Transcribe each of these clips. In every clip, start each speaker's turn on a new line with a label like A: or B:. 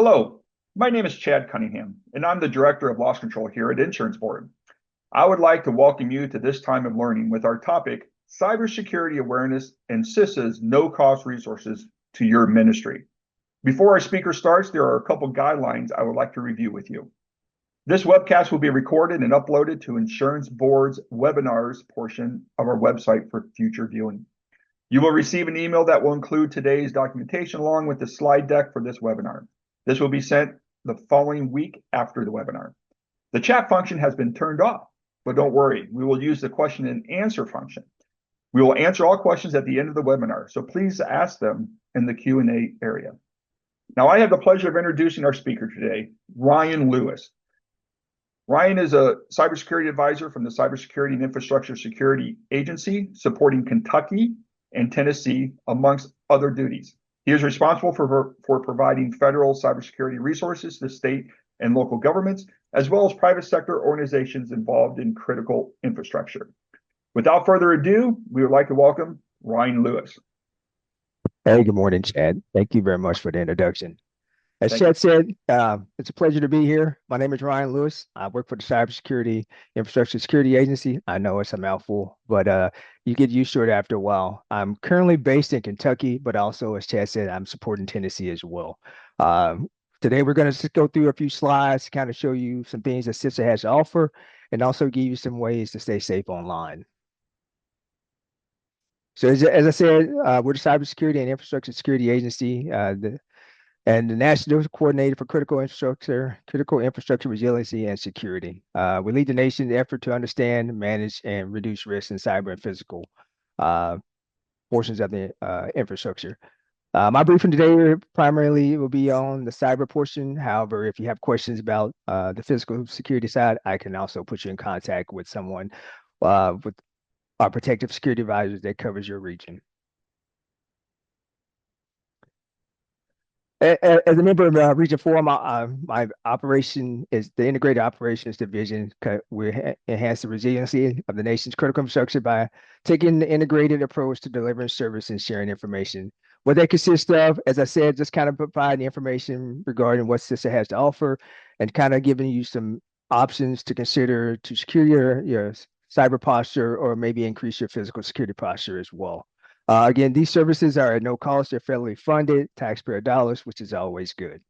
A: Hello, my name is Chad Cunningham, and I'm the Director of Loss Control here at Insurance Board. I would like to welcome you to this time of learning with our topic, Cybersecurity Awareness and CISA's No-Cost Resources to Your Ministry. Before our speaker starts, there are a couple guidelines I would like to review with you. This webcast will be recorded and uploaded to Insurance Board's webinars portion of our website for future viewing. You will receive an email that will include today's documentation along with the slide deck for this webinar. This will be sent the following week after the webinar. The chat function has been turned off, but don't worry, we will use the question and answer function. We will answer all questions at the end of the webinar, so please ask them in the Q&A area. Now, I have the pleasure of introducing our speaker today, Ryan Lewis. Ryan is a cybersecurity advisor from the Cybersecurity and Infrastructure Security Agency, supporting Kentucky and Tennessee, amongst other duties. He is responsible for providing federal cybersecurity resources to state and local governments, as well as private sector organizations involved in critical infrastructure. Without further ado, we would like to welcome Ryan Lewis.
B: Hey, good morning, Chad. Thank you very much for the introduction. As
A: Thank
B: Chad said, it's a pleasure to be here. My name is Ryan Lewis. I work for the Cybersecurity Infrastructure Security Agency. I know it's a mouthful, but you get used to it after a while. I'm currently based in Kentucky, but also, as Chad said, I'm supporting Tennessee as well. Today, we're going to go through a few slides to kind of show you some things that CISA has to offer and also give you some ways to stay safe online. So as I said, we're the Cybersecurity and Infrastructure Security Agency, and the National Coordinator for Critical Infrastructure Resiliency and Security. We lead the nation's effort to understand, manage, and reduce risks in cyber and physical portions of the infrastructure. My briefing today primarily will be on the cyber portion. However, if you have questions about the physical security side, I can also put you in contact with someone with our protective security advisors that covers your region. As a member of Region 4, my operation is the Integrated Operations Division. We enhance the resiliency of the nation's critical infrastructure by taking the integrated approach to delivering service and sharing information. What that consists of, as I said, just kind of providing information regarding what CISA has to offer and kind of giving you some options to consider to secure your cyber posture or maybe increase your physical security posture as well. Again, these services are at no cost. They're federally funded, taxpayer dollars, which is always good.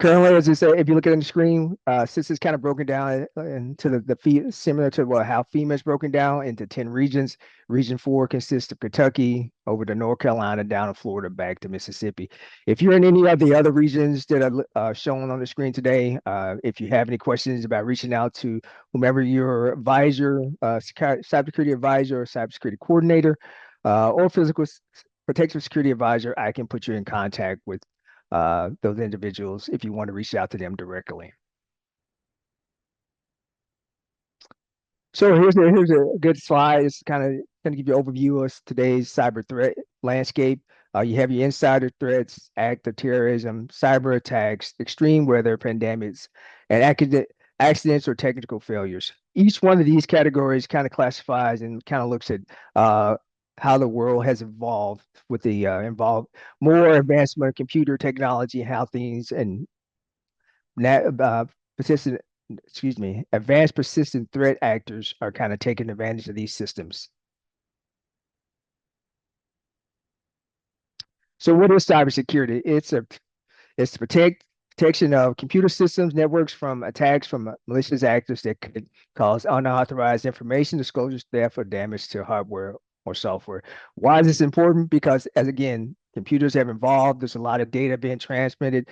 B: Currently, as I say, if you look at the screen, CISA is kind of broken down into the similar to how FEMA is broken down into 10 regions. Region 4 consists of Kentucky over to North Carolina, down to Florida, back to Mississippi. If you're in any of the other regions that are shown on the screen today, if you have any questions about reaching out to whomever your advisor, cybersecurity advisor or cybersecurity coordinator, or physical protective security advisor, I can put you in contact with those individuals if you want to reach out to them directly. So here's a good slide. It's kind of going to give you an overview of today's cyber threat landscape. You have your insider threats, active terrorism, cyber attacks, extreme weather, pandemics, and accidents or technical failures. Each one of these categories kind of classifies and kind of looks at how the world has evolved with the more advancement of computer technology, how things and advanced persistent threat actors are kind of taking advantage of these systems. So what is cybersecurity? It's the protection of computer systems, networks from attacks from malicious actors that could cause unauthorized information, disclosure, theft, or damage to hardware or software. Why is this important? Because as again, computers have evolved. There's a lot of data being transmitted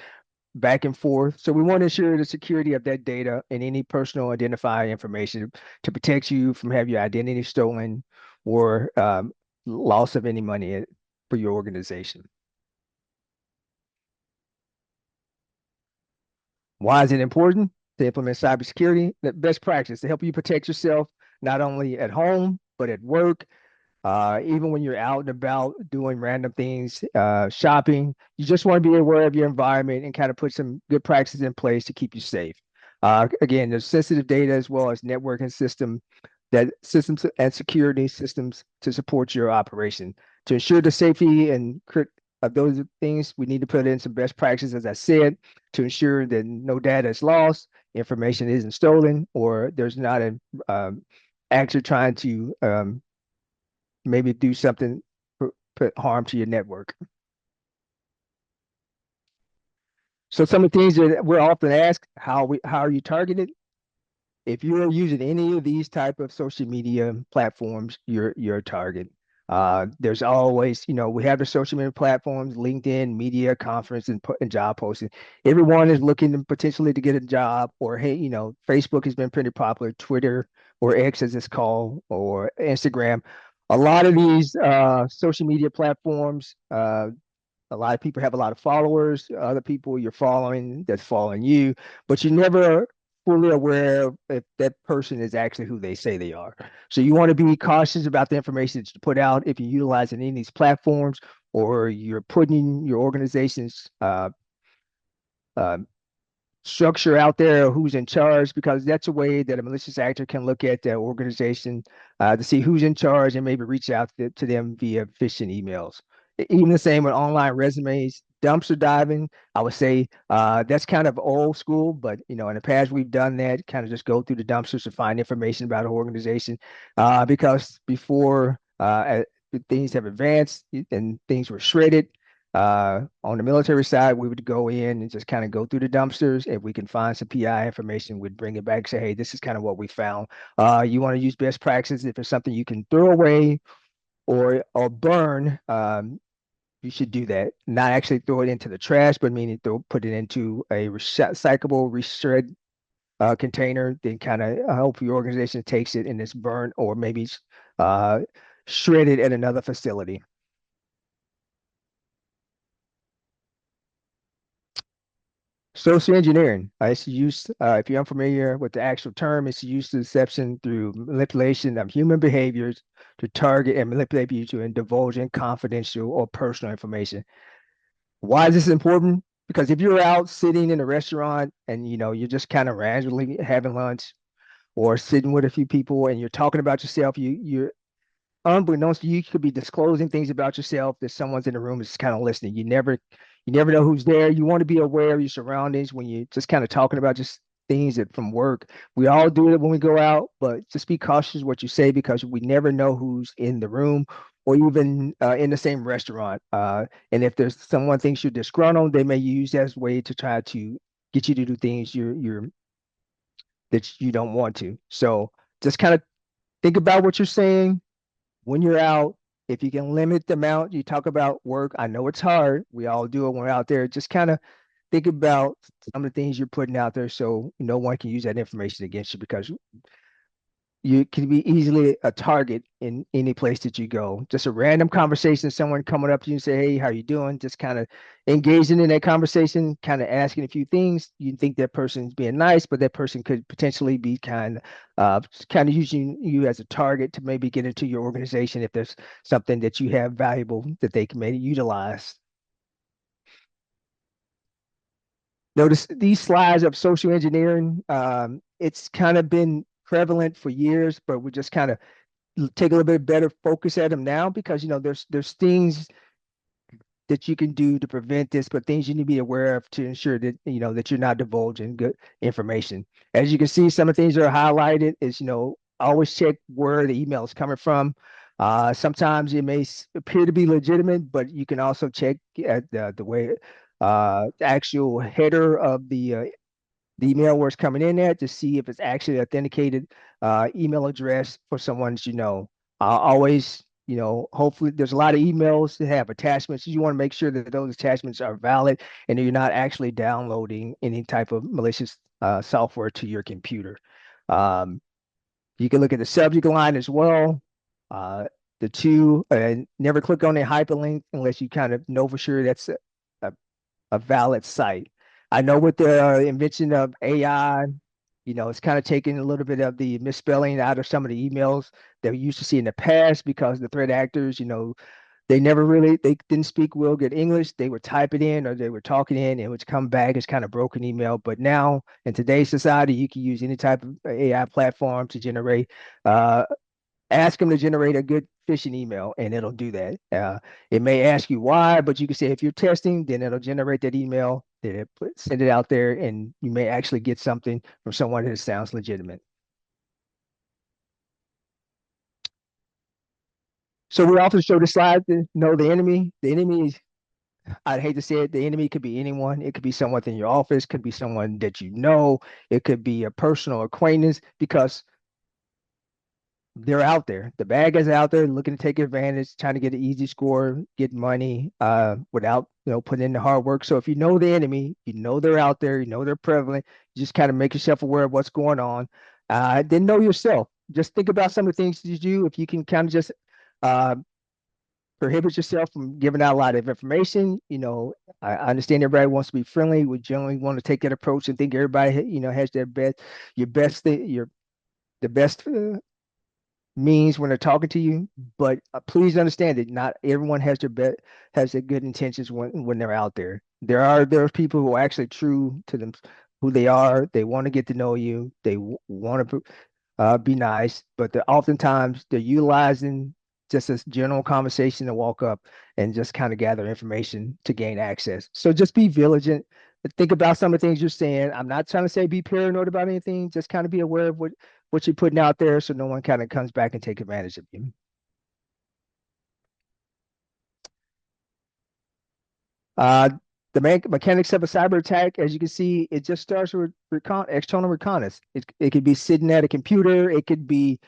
B: back and forth. So we want to ensure the security of that data and any personal identifying information to protect you from having your identity stolen or loss of any money for your organization. Why is it important to implement cybersecurity? The best practice to help you protect yourself, not only at home, but at work, even when you're out and about doing random things, shopping. You just want to be aware of your environment and kind of put some good practices in place to keep you safe. Again, there's sensitive data as well as networking system that systems and security systems to support your operation. To ensure the safety and of those things, we need to put in some best practices, as I said, to ensure that no data is lost, information isn't stolen, or there's not an actor trying to maybe do something, put harm to your network. So some of the things that we're often asked, how are you targeted? If you're using any of these type of social media platforms, you're a target. There's always, we have the social media platforms, LinkedIn, media, conference, and job posting. Everyone is looking to potentially to get a job, or hey, Facebook has been pretty popular, Twitter or X as it's called, or Instagram. A lot of these social media platforms, a lot of people have a lot of followers, other people you're following that's following you, but you're never fully aware of if that person is actually who they say they are. So you want to be cautious about the information that you put out if you're utilizing any of these platforms, or you're putting your organization's uh, structure out there, who's in charge, because that's a way that a malicious actor can look at the organization to see who's in charge and maybe reach out to them via phishing emails. Even the same with online resumes, dumpster diving. I would say that's kind of old school, but in the past we've done that. Kind of just go through the dumpsters to find information about an organization, because before things have advanced and things were shredded. On the military side, we would go in and just kind of go through the dumpsters. If we can find some PI information, we'd bring it back, say, hey, this is kind of what we found. You want to use best practices. If it's something you can throw away or burn, you should do that. Not actually throw it into the trash, but meaning put it into a recyclable, reshred container, then kind of hope your organization takes it and it's burned, or maybe uh, shredded at another facility. Social engineering. It's used, if you're unfamiliar with the actual term, it's used to deception through manipulation of human behaviors to target and manipulate you to divulging confidential or personal information. Why is this important? Because if you're out sitting in a restaurant and you're just kind of randomly having lunch, or sitting with a few people and you're talking about yourself, you're unbeknownst to you, you could be disclosing things about yourself that someone's in the room is kind of listening. You never know who's there. You want to be aware of your surroundings when you're just kind of talking about just things that from work. We all do it when we go out, but just be cautious what you say, because we never know who's in the room or even in the same restaurant. And if there's someone thinks you're disgruntled, they may use that as a way to try to get you to do things that you don't want to. So just kind of think about what you're saying when you're out. If you can limit the amount you talk about work, I know it's hard. We all do it when we're out there. Just kind of think about some of the things you're putting out there so no one can use that information against you, because you can be easily a target in any place that you go. Just a random conversation, someone coming up to you and say, hey, how you doing? Just kind of engaging in that conversation, kind of asking a few things. You think that person's being nice, but that person could potentially be kind of using you as a target to maybe get into your organization if there's something that you have valuable that they can maybe utilize. Notice these slides of social engineering. It's kind of been prevalent for years, but we're just kind of take a little bit better focus at them now, because there's things that you can do to prevent this, but things you need to be aware of to ensure that that you're not divulging good information. As you can see, some of the things that are highlighted is always check where the email is coming from. Sometimes it may appear to be legitimate, but you can also check at the way the actual header of the email where it's coming in at, to see if it's actually authenticated email address for someone's, always, hopefully there's a lot of emails that have attachments. You want to make sure that those attachments are valid and you're not actually downloading any type of malicious software to your computer. Um, you can look at the subject line as well. Uh, the two, and never click on a hyperlink unless you kind of know for sure that's a a valid site. I know with the invention of AI, it's kind of taking a little bit of the misspelling out of some of the emails that we used to see in the past, because the threat actors, They they didn't speak real good English. They would type it in or they were talking in, and it would come back as kind of broken email. But now in today's society, you can use any type of AI platform to generate, uh, ask them to generate a good phishing email and it'll do that. It may ask you why, but you can say if you're testing, then it'll generate that email, then send it out there, and you may actually get something from someone that sounds legitimate. So we often show the slide to know the enemy. The enemy is, I'd hate to say it, the enemy could be anyone. It could be someone in your office, could be someone that you know, it could be a personal acquaintance because they're out there. The bad guys are out there looking to take advantage, trying to get an easy score, get money, without putting in the hard work. So if you know the enemy, you know they're out there, you know they're prevalent. You just kind of make yourself aware of what's going on. Then know yourself. Just think about some of the things you do. If you can kind of just uh, prohibit yourself from giving out a lot of information. I understand everybody wants to be friendly. We generally want to take that approach and think everybody, has their best, your best thing, your the best means when they're talking to you, but please understand that not everyone has their good intentions when they're out there. There are people who are actually true to them, who they are. They want to get to know you. They want to be nice, but oftentimes they're utilizing just this general conversation to walk up and just kind of gather information to gain access. So just be vigilant. Think about some of the things you're saying. I'm not trying to say be paranoid about anything. Just kind of be aware of what you're putting out there, so no one kind of comes back and take advantage of you. Uh, the mechanics of a cyber attack, as you can see, it just starts with external reconnaissance. It could be sitting at a computer. It could be,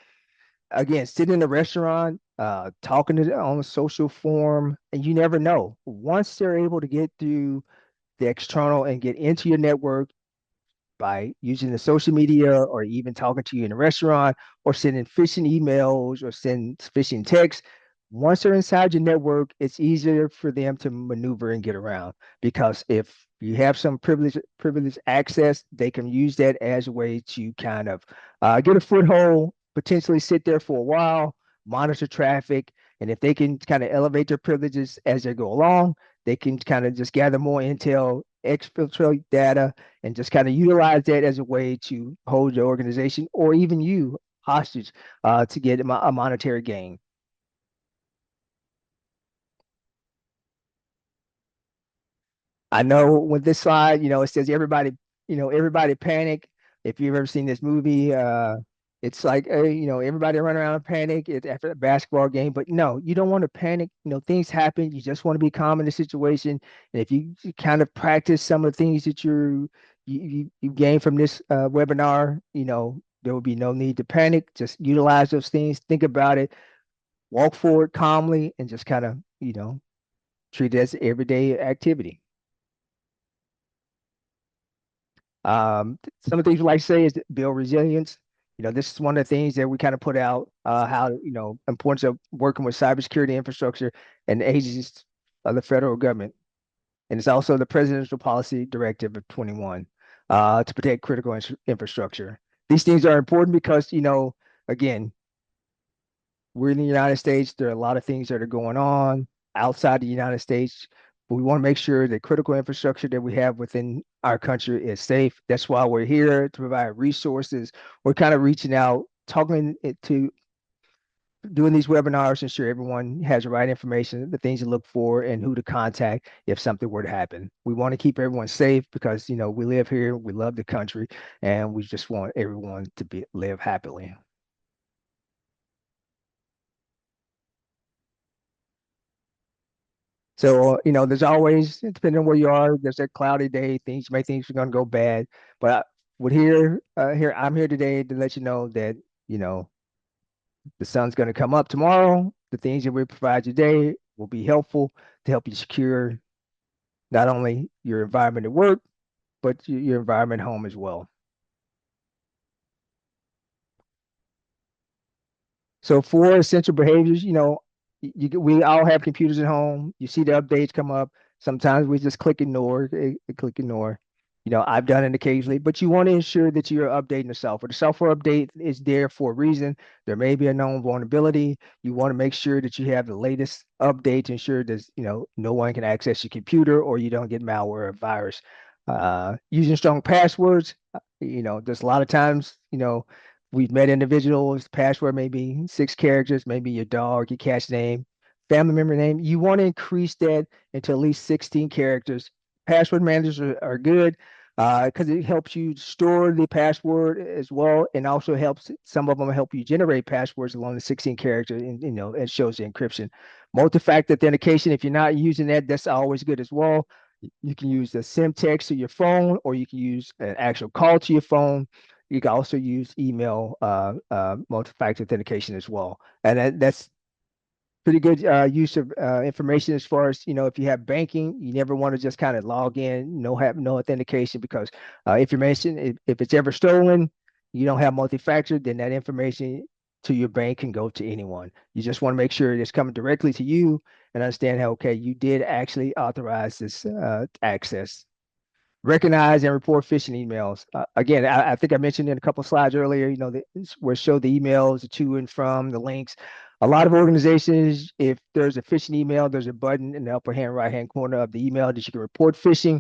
B: again, sitting in a restaurant, talking on a social forum, and you never know. Once they're able to get through the external and get into your network by using the social media or even talking to you in a restaurant or sending phishing emails or send phishing texts, once they're inside your network, it's easier for them to maneuver and get around because if you have some privileged access, they can use that as a way to kind of get a foothold, potentially sit there for a while, monitor traffic, and if they can kind of elevate their privileges as they go along, they can kind of just gather more intel, exfiltrate data, and just kind of utilize that as a way to hold your organization or even you hostage to get a monetary gain. I know with this slide, it says everybody panic. If you've ever seen this movie, it's like, everybody run around and panic after a basketball game. But no, you don't want to panic. Things happen. You just want to be calm in the situation. And if you kind of practice some of the things that you gain from this webinar, there will be no need to panic. Just utilize those things. Think about it. Walk forward calmly, and just kind of, treat it as everyday activity. Some of the things we like to say is build resilience. This is one of the things that we kind of put out, how, importance of working with cybersecurity infrastructure and agencies of the federal government. And it's also the presidential policy directive of 21 to protect critical infrastructure. These things are important because, again, we're in the United States. There are a lot of things that are going on outside the United States. But we want to make sure that critical infrastructure that we have within our country is safe. That's why we're here to provide resources. We're kind of reaching out, talking to doing these webinars, ensure everyone has the right information, the things to look for, and who to contact if something were to happen. We want to keep everyone safe because we live here, we love the country, and we just want everyone to live happily. So, there's always, depending on where you are, there's a cloudy day, things may think are going to go bad. But I'm here today to let you know that, you know, the sun's going to come up tomorrow. The things that we provide today will be helpful to help you secure not only your environment at work, but your environment home as well. So, for essential behaviors, we all have computers at home. You see the updates come up. Sometimes we just click ignore, click ignore. I've done it occasionally, but you want to ensure that you're updating the software. The software update is there for a reason. There may be a known vulnerability. You want to make sure that you have the latest update to ensure that, no one can access your computer or you don't get malware or virus. Using strong passwords, there's a lot of times, we've met individuals, password may be 6 characters, maybe your dog, your cat's name, family member name. You want to increase that into at least 16 characters. Password managers are good because it helps you store the password as well, and also helps some of them help you generate passwords along the 16 character, and it shows the encryption. Multi-factor authentication, if you're not using that, that's always good as well. You can use the SIM text to your phone, or you can use an actual call to your phone. You can also use email multi-factor authentication as well, and that's pretty good use of information as far as if you have banking, you never want to just kind of log in, have no authentication, because information, if it's ever stolen, you don't have multi-factor, then that information to your bank can go to anyone. You just want to make sure it's coming directly to you and understand how, okay, you did actually authorize this access. Recognize and report phishing emails. Again, I think I mentioned in a couple of slides earlier, where show the emails, the to and from, the links. A lot of organizations, if there's a phishing email, there's a button in the upper right-hand corner of the email that you can report phishing.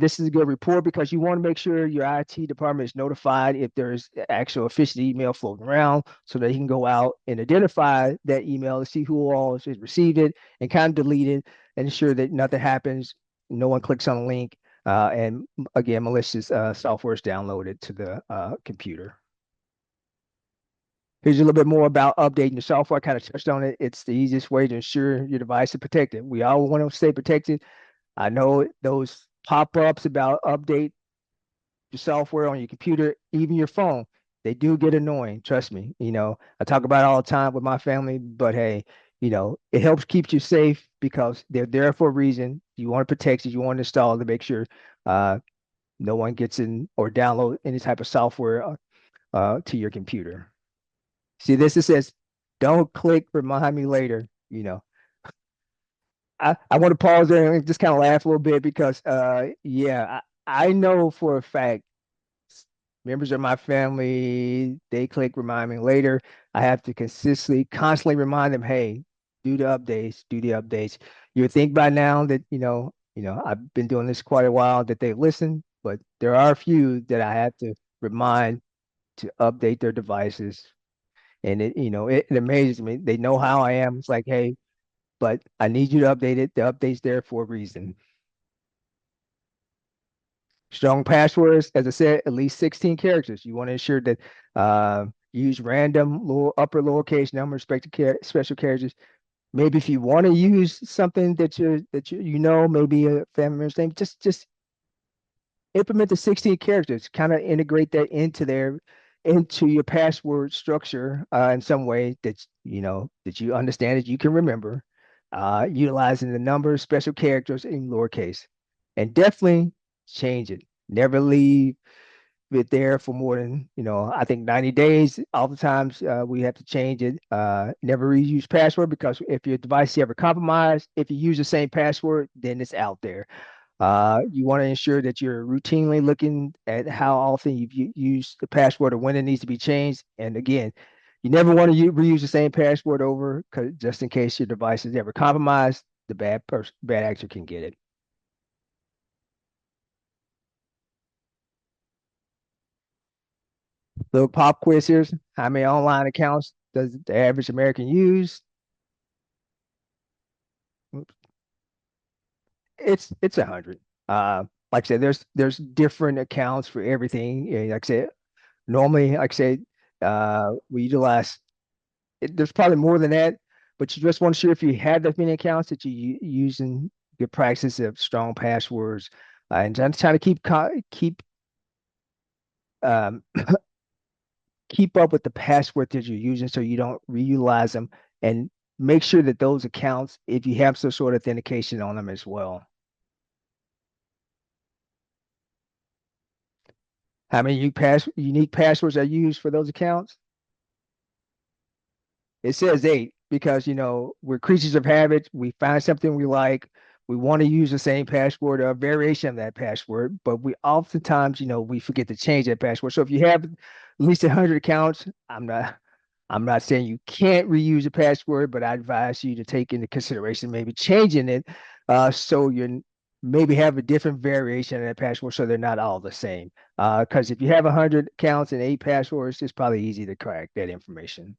B: This is a good report because you want to make sure your IT department is notified if there's actual phishing email floating around, so they can go out and identify that email to see who all has received it and kind of delete it and ensure that nothing happens, no one clicks on the link, and again, malicious software is downloaded to the computer. Here's a little bit more about updating the software. I kind of touched on it. It's the easiest way to ensure your device is protected. We all want to stay protected. I know those pop-ups about update your software on your computer, even your phone, they do get annoying. Trust me. I talk about it all the time with my family, but hey, it helps keep you safe because they're there for a reason. You want to protect it. You want to install to make sure uh, no one gets in or download any type of software to your computer. See, this it says, don't click remind me later. I want to pause there and just kind of laugh a little bit because yeah, I know for a fact members of my family, they click remind me later. I have to constantly remind them, hey, do the updates. You would think by now that, I've been doing this quite a while that they listen, but there are a few that I have to remind to update their devices. And it amazes me. They know how I am. It's like, hey, but I need you to update it. The update's there for a reason. Strong passwords, as I said, at least 16 characters. You want to ensure that use random upper lowercase number special characters. Maybe if you want to use something that maybe a family member's name, just implement the 16 characters, kind of integrate that into your password structure in some way that you understand, that you can remember, utilizing the numbers, special characters in lowercase, and definitely change it. Never leave it there for more than, I think 90 days. Oftentimes we have to change it. Never reuse password, because if your device is ever compromised, if you use the same password, then it's out there. You want to ensure that you're routinely looking at how often you've used the password or when it needs to be changed. And again, you never want to reuse the same password over, because just in case your device is ever compromised, the bad actor can get it. Little pop quiz here. How many online accounts does the average American use? Oops. It's 100. Like I said, there's different accounts for everything. Yeah, like I said, normally, like I said, we utilize there's probably more than that, but you just want to sure if you have that many accounts that you using good practice of strong passwords, and trying to um, keep up with the password that you're using so you don't reutilize them, and make sure that those accounts, if you have some sort of authentication on them as well. How many unique passwords are used for those accounts? It says 8 because we're creatures of habit. We find something we like, we want to use the same password or a variation of that password, but we oftentimes, we forget to change that password. So if you have at least 100 accounts, I'm not saying you can't reuse a password, but I advise you to take into consideration maybe changing it, so you maybe have a different variation of that password so they're not all the same. Because if you have 100 accounts and 8 passwords, it's probably easy to crack that information.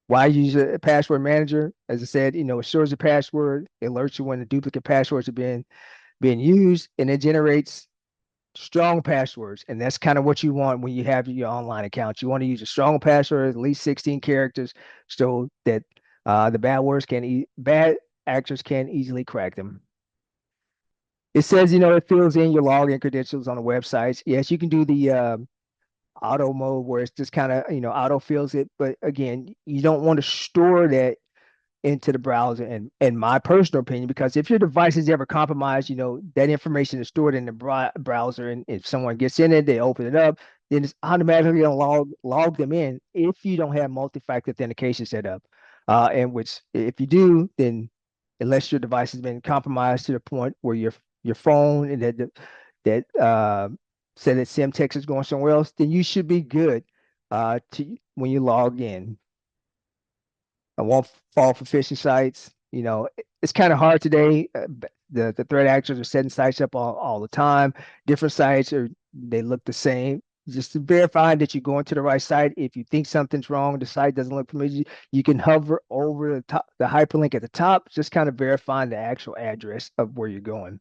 B: Why use a password manager? As I said, it stores the password, it alerts you when the duplicate passwords are being used, and it generates strong passwords. And that's kind of what you want when you have your online account. You want to use a strong password, at least 16 characters, so that the bad actors can easily crack them. It says, it fills in your login credentials on the websites. Yes, you can do the auto mode where it's just kind of, auto fills it. But again, you don't want to store that into the browser, and in my personal opinion, because if your device is ever compromised, that information is stored in the browser, and if someone gets in it, they open it up, then it's automatically gonna log them in if you don't have multi-factor authentication set up. And which if you do, then unless your device has been compromised to the point where your phone and that say that SIM text is going somewhere else, then you should be good to when you log in. I won't fall for phishing sites. It's kind of hard today. The threat actors are setting sites up all the time. Different sites they look the same. Just to verify that you're going to the right site. If you think something's wrong, the site doesn't look familiar, you can hover over the hyperlink at the top, just kind of verifying the actual address of where you're going.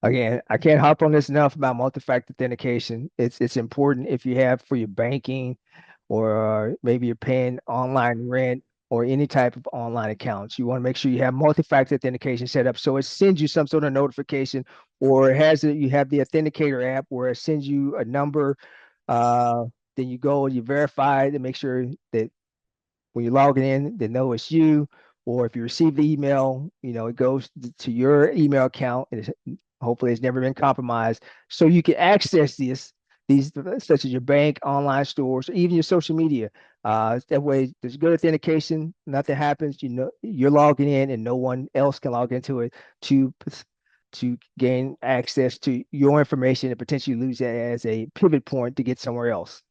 B: Again, I can't harp on this enough about multi-factor authentication. It's important if you have for your banking, or maybe you're paying online rent or any type of online accounts. You want to make sure you have multi-factor authentication set up so it sends you some sort of notification, or you have the authenticator app where it sends you a number. Uh, then you go and you verify to make sure that when you're logging in, they know it's you. Or if you receive the email, it goes to your email account, and hopefully it's never been compromised. So you can access these such as your bank, online stores, or even your social media. That way there's good authentication, nothing happens. You're logging in and no one else can log into it to to gain access to your information and potentially lose that as a pivot point to get somewhere else.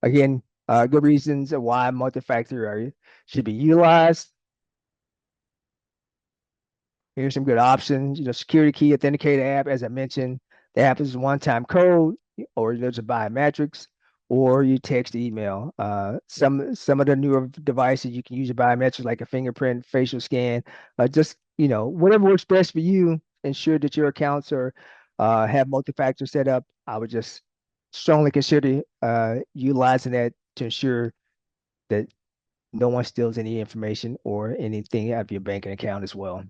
B: Again, good reasons of why multi-factor should be utilized. Here's some good options. Security key authenticator app, as I mentioned, the app is one-time code, or there's a biometrics, or you text email. Some of the newer devices you can use a biometrics like a fingerprint, facial scan. Just whatever works best for you. Ensure that your accounts are have multi-factor set up. I would just strongly consider utilizing that to ensure that no one steals any information or anything out of your banking account as well.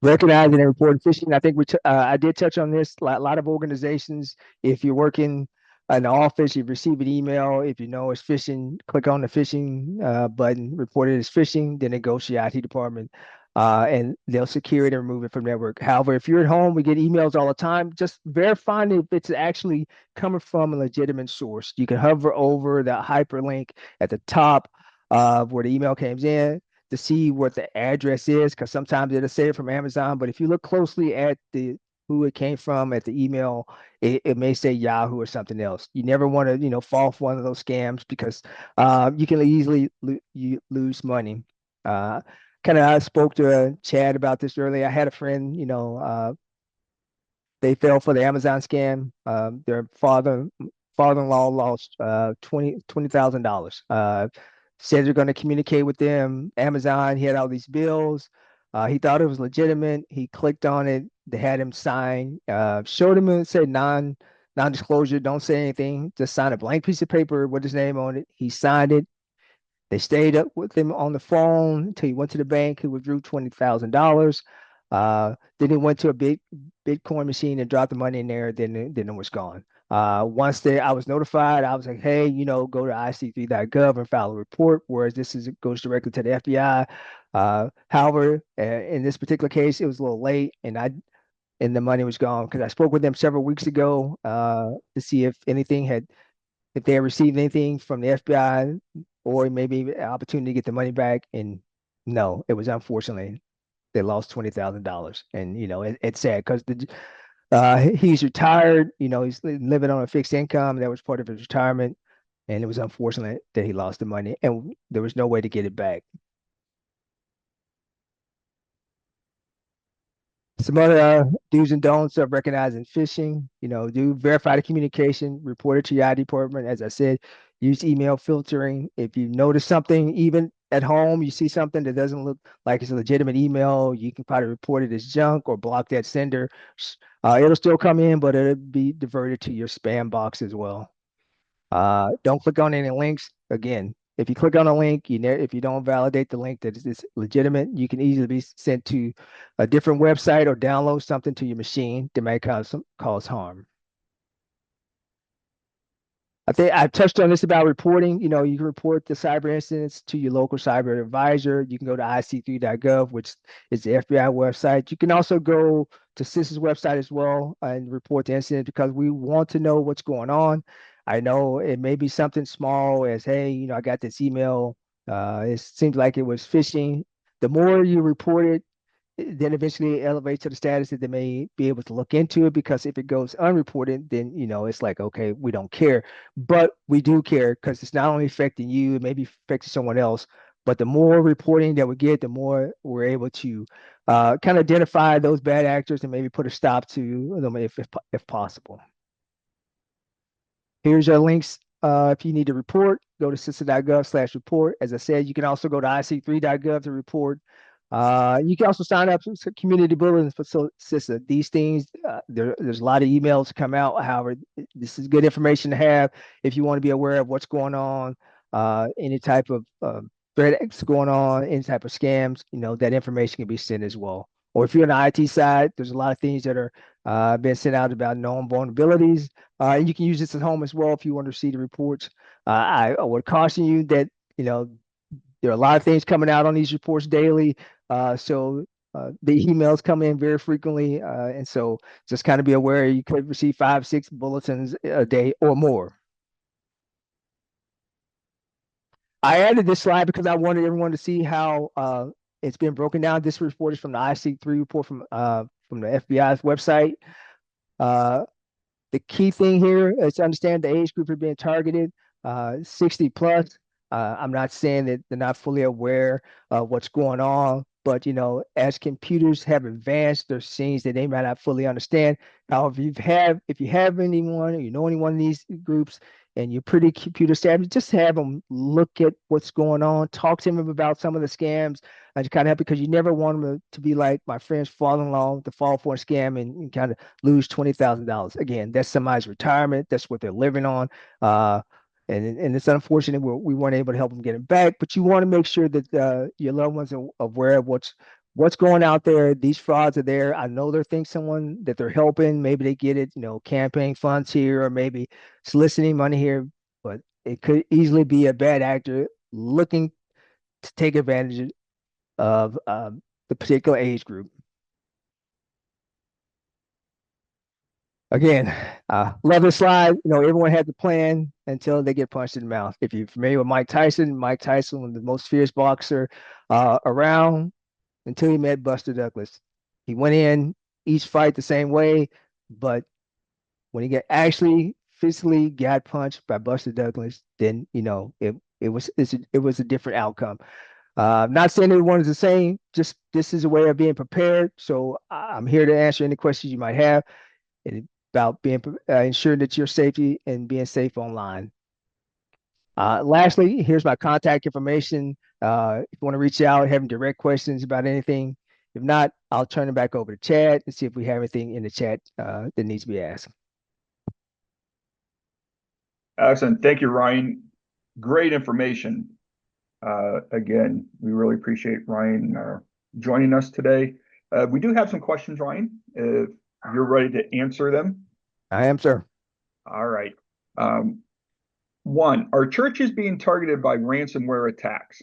B: Recognizing and reporting phishing. I think I did touch on this. A lot of organizations, if you're working in the office, you receive an email. If you know it's phishing, click on the phishing button, report it as phishing, then it goes to your IT department, and they'll secure it and remove it from network. However, if you're at home, we get emails all the time. Just verifying if it's actually coming from a legitimate source. You can hover over the hyperlink at the top where the email came in to see what the address is, because sometimes it'll say it from Amazon, but if you look closely at the who it came from at the email, it may say Yahoo or something else. You never want to, fall for one of those scams, because you can easily you lose money. Uh, kind of, I spoke to Chad about this earlier. I had a friend, they fell for the Amazon scam. Their father-in-law lost $20,000. Said they're going to communicate with them. Amazon, he had all these bills. He thought it was legitimate. He clicked on it. They had him sign. Showed him and said non-disclosure. Don't say anything. Just sign a blank piece of paper with his name on it. He signed it. They stayed up with him on the phone until he went to the bank. He withdrew $20,000. Then he went to a big Bitcoin machine and dropped the money in there. Then it was gone. I was notified. I was like, hey, go to ic3.gov and file a report. Whereas it goes directly to the FBI. However, in this particular case, it was a little late, and the money was gone, because I spoke with them several weeks ago to see if anything had if they received anything from the FBI or maybe an opportunity to get the money back. And no, it was unfortunately they lost $20,000. And it's sad because he's retired. He's living on a fixed income. That was part of his retirement, and it was unfortunate that he lost the money, and there was no way to get it back. Some other do's and don'ts of recognizing phishing, do verify the communication, report it to your IT department. As I said, use email filtering. If you notice something, even at home, you see something that doesn't look like it's a legitimate email, you can probably report it as junk or block that sender. It'll still come in, but it'll be diverted to your spam box as well. Don't click on any links. Again, if you click on a link, if you don't validate the link that is legitimate, you can easily be sent to a different website or download something to your machine that may cause harm. I think I touched on this about reporting. You can report the cyber incidents to your local cyber advisor. You can go to ic3.gov, which is the FBI website. You can also go to CISA's website as well and report the incident because we want to know what's going on. I know it may be something small as, hey, I got this email. It seems like it was phishing. The more you report it, then eventually it elevates to the status that they may be able to look into it because if it goes unreported, then it's like, okay, we don't care. But we do care because it's not only affecting you, it may be affecting someone else. But the more reporting that we get, the more we're able to kind of identify those bad actors and maybe put a stop to them if possible. Here's your links. If you need to report, go to CISA.gov/report. As I said, you can also go to IC3.gov to report. You can also sign up for community bulletins for CISA. These things, there's a lot of emails come out. However, this is good information to have if you want to be aware of what's going on, any type of threat acts going on, any type of scams. That information can be sent as well. Or if you're on the IT side, there's a lot of things that are being sent out about known vulnerabilities. And you can use this at home as well if you want to see the reports. I would caution you that you know there are a lot of things coming out on these reports daily. So the emails come in very frequently. And so just kind of be aware you could receive 5, 6 bulletins a day or more. I added this slide because I wanted everyone to see how it's been broken down. This report is from the IC3 report from the FBI's website. Uh, the key thing here is to understand the age group are being targeted, 60 plus. I'm not saying that they're not fully aware of what's going on, but as computers have advanced, there's things that they might not fully understand. However, if you have anyone or you know anyone in these groups and you're pretty computer savvy, just have them look at what's going on, talk to them about some of the scams, and kind of help because you never want them to be like my friend's father-in-law to fall for a scam and kind of lose $20,000. Again, that's somebody's retirement. That's what they're living on. And it's unfortunate we weren't able to help them get it back. But you want to make sure that your loved ones are aware of what's going out there. These frauds are there. I know they think someone that they're helping. Maybe they get it, campaign funds here, or maybe soliciting money here. But it could easily be a bad actor looking to take advantage of the particular age group. Again, love this slide. Everyone has a plan until they get punched in the mouth. If you're familiar with Mike Tyson was the most fierce boxer around until he met Buster Douglas. He went in each fight the same way, but when he got actually physically got punched by Buster Douglas, then it was a different outcome. Not saying everyone is the same. Just this is a way of being prepared. So I'm here to answer any questions you might have about being ensuring that your safety and being safe online. Lastly, here's my contact information. If you want to reach out, have direct questions about anything. If not, I'll turn it back over to Chad and see if we have anything in the chat that needs to be asked.
A: Excellent. Thank you, Ryan. Great information. Again, we really appreciate Ryan joining us today. We do have some questions, Ryan, if you're ready to answer them.
B: I am, sir.
A: All right. One, are churches being targeted by ransomware attacks?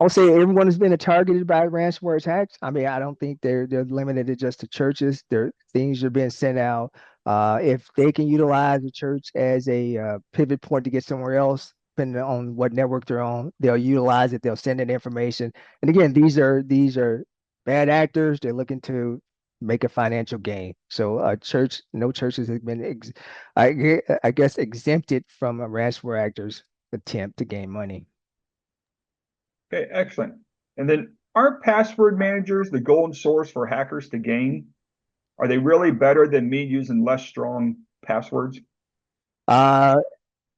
B: I'll say everyone has been targeted by ransomware attacks. I mean, I don't think they're limited to just the churches. There things are being sent out. If they can utilize the church as a pivot point to get somewhere else, depending on what network they're on, they'll utilize it. They'll send in information. And again, these are bad actors. They're looking to make a financial gain. So, no churches have been, I guess, exempted from a ransomware actor's attempt to gain money.
A: Okay, excellent. And then aren't password managers the golden source for hackers to gain? Are they really better than me using less strong passwords?
B: Uh,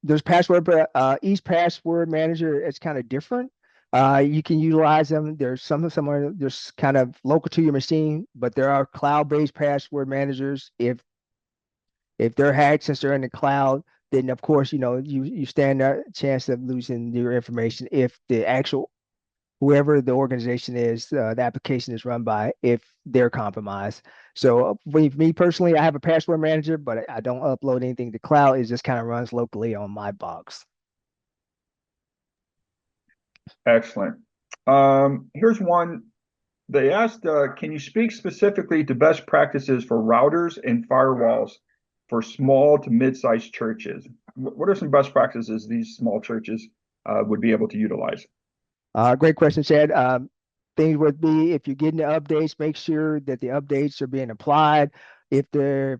B: there's password, but each password manager is kind of different. You can utilize them. There's some are just kind of local to your machine, but there are cloud-based password managers. If they're hacked since they're in the cloud, then of course, you stand a chance of losing your information if the actual whoever the organization is, the application is run by, if they're compromised. So for me personally, I have a password manager, but I don't upload anything to cloud. It just kind of runs locally on my box.
A: Excellent. Here's one. They asked, can you speak specifically to best practices for routers and firewalls for small to mid-sized churches? What are some best practices these small churches would be able to utilize?
B: Great question, Chad. Things would be if you're getting the updates, make sure that the updates are being applied. If the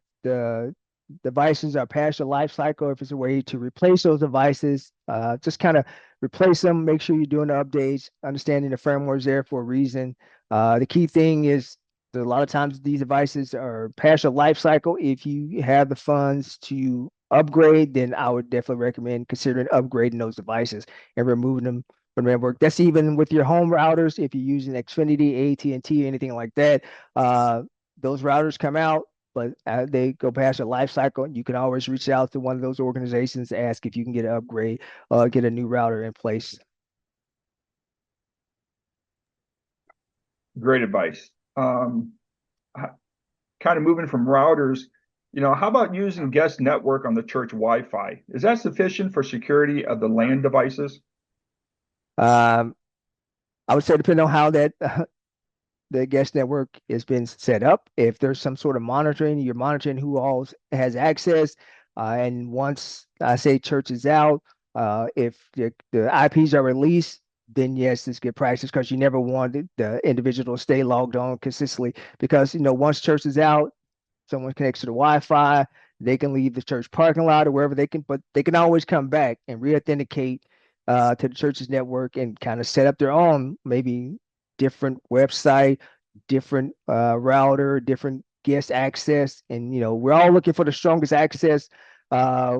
B: devices are past the life cycle, if it's a way to replace those devices, just kind of replace them. Make sure you're doing the updates, understanding the firmware is there for a reason. The key thing is that a lot of times these devices are past the life cycle. If you have the funds to upgrade, then I would definitely recommend considering upgrading those devices and removing them from the network. That's even with your home routers. If you're using Xfinity, AT&T, anything like that, uh, those routers come out, but they go past a life cycle. You can always reach out to one of those organizations, ask if you can get an upgrade, get a new router in place.
A: Great advice. Kind of moving from routers, how about using guest network on the church Wi-Fi? Is that sufficient for security of the LAN devices?
B: Um, I would say depending on how that the guest network has been set up. If there's some sort of monitoring, you're monitoring who all has access. And once I say church is out, if the IPs are released, then yes, it's good practice because you never wanted the individual to stay logged on consistently. Because once church is out, someone connects to the Wi-Fi, they can leave the church parking lot or wherever they can, but they can always come back and re-authenticate to the church's network and kind of set up their own maybe different website, different router, different guest access, and we're all looking for the strongest uh,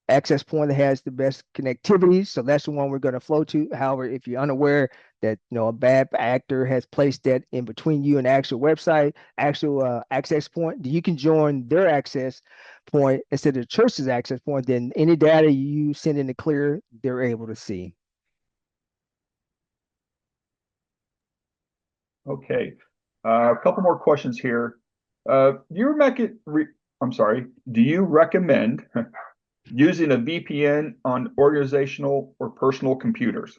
B: access point that has the best connectivity. So that's the one we're going to flow to. However, if you're unaware that a bad actor has placed that in between you and the actual website, actual access point, you can join their access point instead of the church's access point. Then any data you send in the clear, they're able to see.
A: Okay. A couple more questions here. I'm sorry. Do you recommend using a VPN on organizational or personal computers?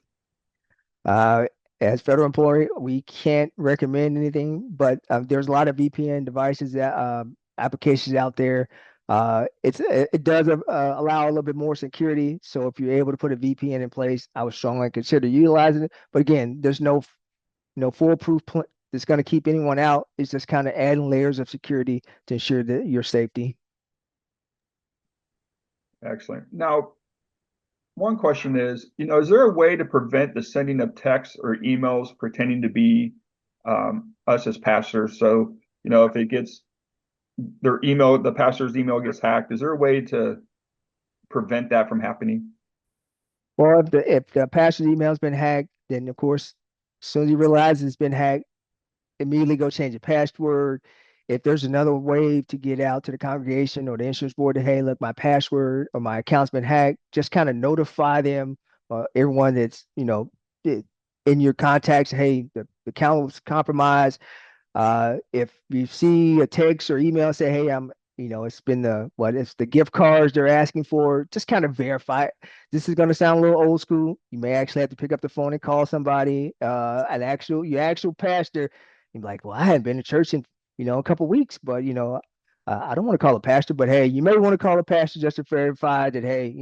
B: Uh, as federal employee, we can't recommend anything, but there's a lot of VPN devices that applications out there. It does allow a little bit more security. So if you're able to put a VPN in place, I would strongly consider utilizing it. But again, there's no foolproof that's going to keep anyone out. It's just kind of adding layers of security to ensure that your safety.
A: Excellent. Now, one question is there a way to prevent the sending of texts or emails pretending to be us as pastors? So, if it gets the pastor's email gets hacked, is there a way to prevent that from happening?
B: Or if the pastor's email's been hacked, then of course, as soon as you realize it's been hacked, immediately go change the password. If there's another way to get out to the congregation or the insurance board that, hey, look, my password or my account's been hacked, just kind of notify them, everyone that's, in your contacts, hey, the account was compromised. If you see a text or email say, hey, I'm It's been it's the gift cards they're asking for. Just kind of verify it. This is going to sound a little old school. You may actually have to pick up the phone and call somebody, your actual pastor. You're like, well, I hadn't been to church in, a couple weeks, but I don't want to call a pastor, but hey, you may want to call a pastor just to verify that, hey,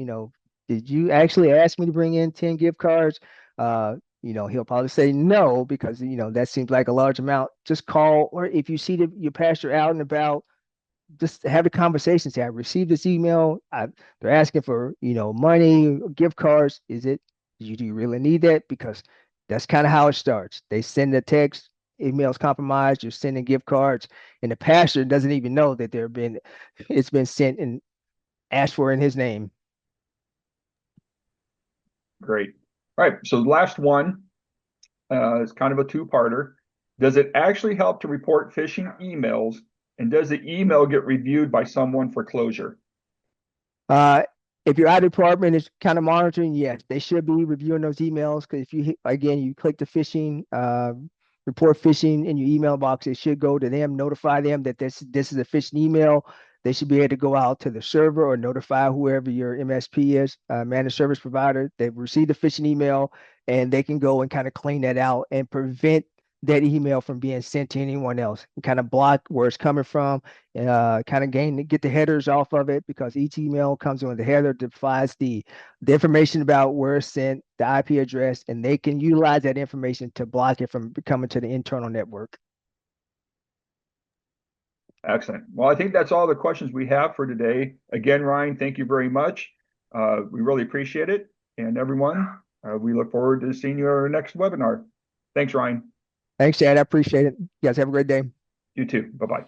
B: did you actually ask me to bring in 10 gift cards? He'll probably say no because that seems like a large amount. Just call, or if you see your pastor out and about, just have a conversation. Say, I received this email. They're asking for money, gift cards. Do you really need that? Because that's kind of how it starts. They send a text, emails compromised. You're sending gift cards, and the pastor doesn't even know that it's been sent and asked for in his name.
A: Great. All right. So the last one is kind of a two-parter. Does it actually help to report phishing emails? And does the email get reviewed by someone for closure?
B: Uh, if your IT department is kind of monitoring, yes, they should be reviewing those emails because if you click the phishing, report phishing in your email box, it should go to them, notify them that this is a phishing email. They should be able to go out to the server or notify whoever your MSP is, managed service provider. They've received the phishing email and they can go and kind of clean that out and prevent that email from being sent to anyone else and kind of block where it's coming from, kind of get the headers off of it because each email comes with a header that provides the information about where it's sent, the IP address, and they can utilize that information to block it from coming to the internal network.
A: Excellent. Well, I think that's all the questions we have for today. Again, Ryan, thank you very much. We really appreciate it. And everyone, we look forward to seeing you at our next webinar. Thanks, Ryan.
B: Thanks, Chad. I appreciate it. You guys have a great day.
A: You too. Bye-bye.